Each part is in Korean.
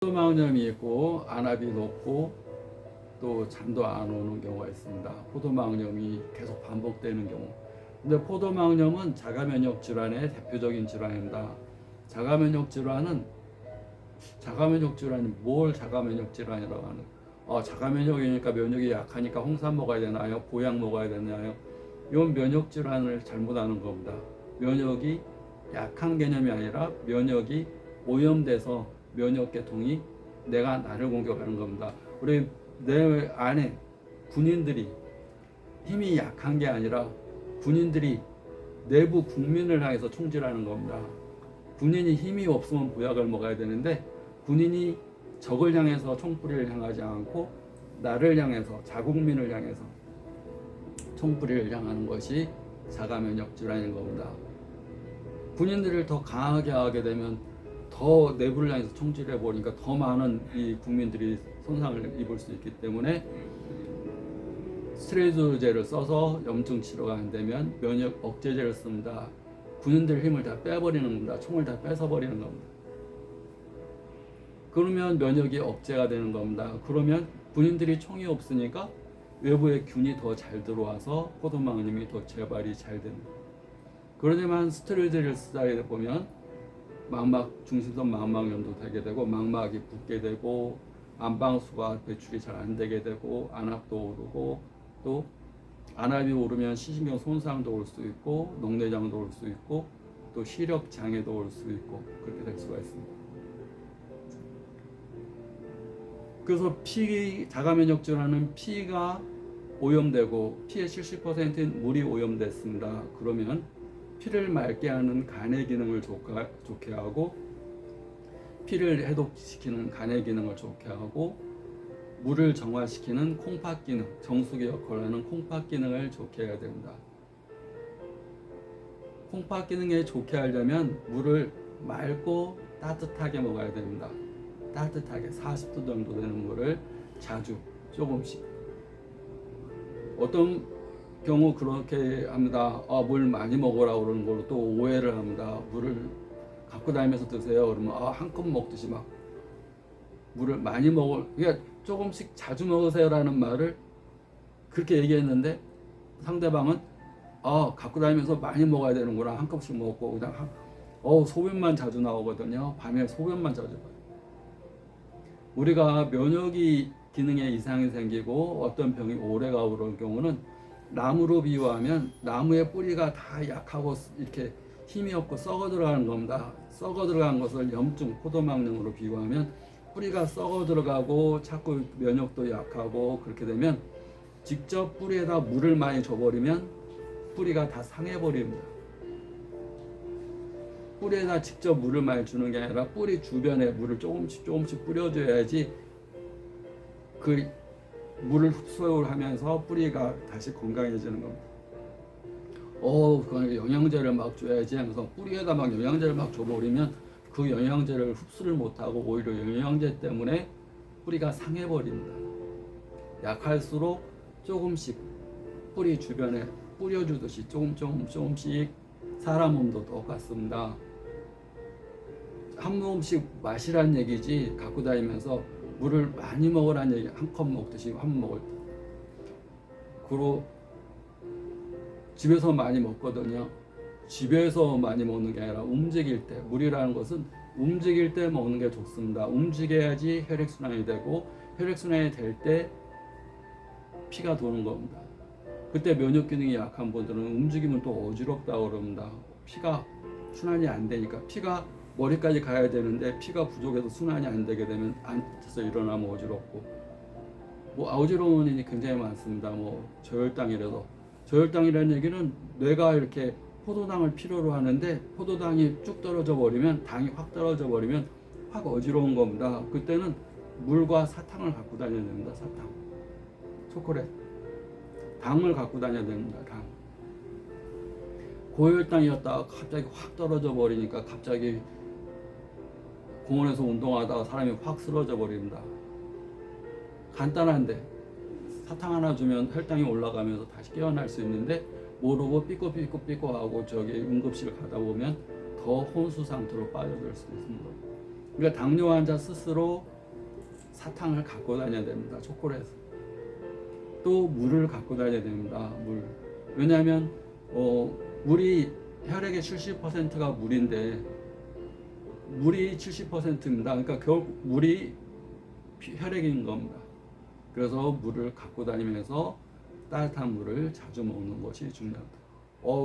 포도막염이 있고 안압이 높고 또 잠도 안 오는 경우가 있습니다. 포도막염이 계속 반복되는 경우. 근데 포도막염은 자가면역 질환의 대표적인 질환입니다. 자가면역 질환이 뭘 자가면역 질환이라고 하는? 자가면역이니까 면역이 약하니까 홍삼 먹어야 되나요? 보약 먹어야 되나요? 이건 면역 질환을 잘못 아는 겁니다. 면역이 약한 개념이 아니라 면역이 오염돼서 면역계통이 내가 나를 공격하는 겁니다. 우리 내 안에 군인들이 힘이 약한 게 아니라 군인들이 내부 국민을 향해서 총질하는 겁니다. 군인이 힘이 없으면 보약을 먹어야 되는데 군인이 적을 향해서 총뿌리를 향하지 않고 나를 향해서 자국민을 향해서 총뿌리를 향하는 것이 자가면역 질환인 겁니다. 군인들을 더 강하게 하게 되면 더 내부를 향해서 총질해 버리니까 더 많은 이 국민들이 손상을 입을 수 있기 때문에 스테로이드제를 써서 염증 치료가 안 되면 면역 억제제를 씁니다. 군인들 힘을 다 빼버리는 겁니다. 총을 다 뺏어버리는 겁니다. 그러면 면역이 억제가 되는 겁니다. 그러면 군인들이 총이 없으니까 외부의 균이 더 잘 들어와서 포도막염이 더 재발이 잘 됩니다. 그러지만 스테로이드를 쓰다 보면 중심성 망막염도 되게 되고 망막이 붓게 되고 안방수가 배출이 잘 안 되게 되고 안압도 오르고 또 안압이 오르면 시신경 손상도 올 수 있고 녹내장도 올 수 있고 또 시력 장애도 올 수 있고 그렇게 될 수가 있습니다. 그래서 자가면역 질환은 피가 오염되고 피의 70%는 물이 오염됐습니다. 그러면 피를 맑게 하는 간의 기능을 좋게 하고 피를 해독시키는 간의 기능을 좋게 하고 물을 정화시키는 콩팥 기능, 정수기 역할을 하는 콩팥 기능을 좋게 해야 됩니다. 콩팥 기능에 좋게 하려면 물을 맑고 따뜻하게 먹어야 됩니다. 따뜻하게 40도 정도 되는 물을 자주 조금씩. 어떤 경우 그렇게 합니다. 물 많이 먹으라 그러는 걸로 또 오해를 합니다. 물을 갖고 다니면서 드세요. 그러면 한 컵 먹듯이 막 물을 많이 그러니까 조금씩 자주 먹으세요라는 말을 그렇게 얘기했는데 상대방은 갖고 다니면서 많이 먹어야 되는구나. 한 컵씩 먹고 그냥 소변만 자주 나오거든요. 밤에 소변만 자주 봐요. 우리가 면역이 기능에 이상이 생기고 어떤 병이 오래가 오는 경우는 나무로 비유하면 나무의 뿌리가 다 약하고 이렇게 힘이 없고 썩어 들어가는 겁니다. 썩어 들어간 것을 염증, 포도막염으로 비유하면 뿌리가 썩어 들어가고 자꾸 면역도 약하고 그렇게 되면 직접 뿌리에다 물을 많이 줘버리면 뿌리가 다 상해버립니다. 뿌리에다 직접 물을 많이 주는 게 아니라 뿌리 주변에 물을 조금씩 뿌려줘야지 그 물을 흡수를 하면서 뿌리가 다시 건강해지는 겁니다. 그 영양제를 막 줘야지 하면서 뿌리에다 막 영양제를 막 줘버리면 그 영양제를 흡수를 못하고 오히려 영양제 때문에 뿌리가 상해버립니다. 약할수록 조금씩 뿌리 주변에 뿌려주듯이 조금씩 사람 몸도 똑같습니다. 한 모금씩 마시란 얘기지 갖고 다니면서 물을 많이 먹으란 얘기 한 컵 먹듯이 한 번 먹을 때. 그리고 집에서 많이 먹거든요. 집에서 많이 먹는 게 아니라 움직일 때 물이라는 것은 움직일 때 먹는 게 좋습니다. 움직여야지 혈액순환이 되고 혈액순환이 될 때 피가 도는 겁니다. 그때 면역 기능이 약한 분들은 움직이면 또 어지럽다고 그럽니다. 피가 순환이 안 되니까 피가 머리까지 가야 되는데 피가 부족해서 순환이 안 되게 되면 앉아서 일어나면 어지럽고 어지러운 원인이 굉장히 많습니다. 저혈당이라는 얘기는 뇌가 이렇게 포도당을 필요로 하는데 포도당이 쭉 떨어져 버리면 당이 확 떨어져 버리면 확 어지러운 겁니다. 그때는 물과 사탕을 갖고 다녀야 됩니다. 사탕, 초콜릿, 당을 갖고 다녀야 됩니다. 당. 고혈당이었다가 갑자기 확 떨어져 버리니까 갑자기 공원에서 운동하다가 사람이 확 쓰러져 버립니다. 간단한데 사탕 하나 주면 혈당이 올라가면서 다시 깨어날 수 있는데 모르고 삐꼬삐꼬하고 응급실 가다 보면 더 혼수 상태로 빠져들 수 있습니다. 그러니까 당뇨 환자 스스로 사탕을 갖고 다녀야 됩니다. 초콜릿. 또 물을 갖고 다녀야 됩니다. 물. 왜냐하면 물이 혈액의 70%가 물인데 물이 70%입니다. 그러니까 결국 물이 혈액인 겁니다. 그래서 물을 갖고 다니면서 따뜻한 물을 자주 먹는 것이 중요합니다.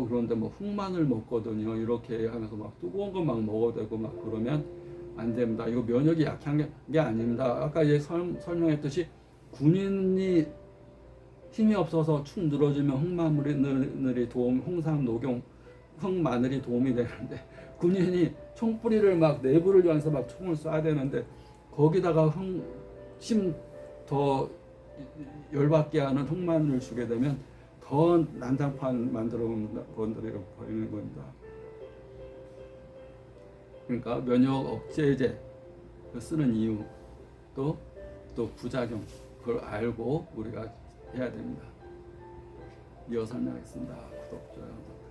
그런데 뭐 흑마늘 먹거든요. 이렇게 하면서 막 뜨거운 거 막 먹어도 되고 막 그러면 안 됩니다. 이거 면역이 약한 게 아닙니다. 아까 이제 설명했듯이 군인이 힘이 없어서 축 늘어지면 흑마늘이 홍삼, 녹용, 흑마늘이 도움이 되는데 군인이 총뿌리를 막 내부를 향해서 막 총을 쏴야 되는데 거기다가 힘 더 열받게 하는 흑마늘을 주게 되면 더 난장판 만들어 버리는 겁니다. 그러니까 면역 억제제 쓰는 이유 또 부작용 그걸 알고 우리가 해야 됩니다. 이어 설명하겠습니다. 구독, 좋아요.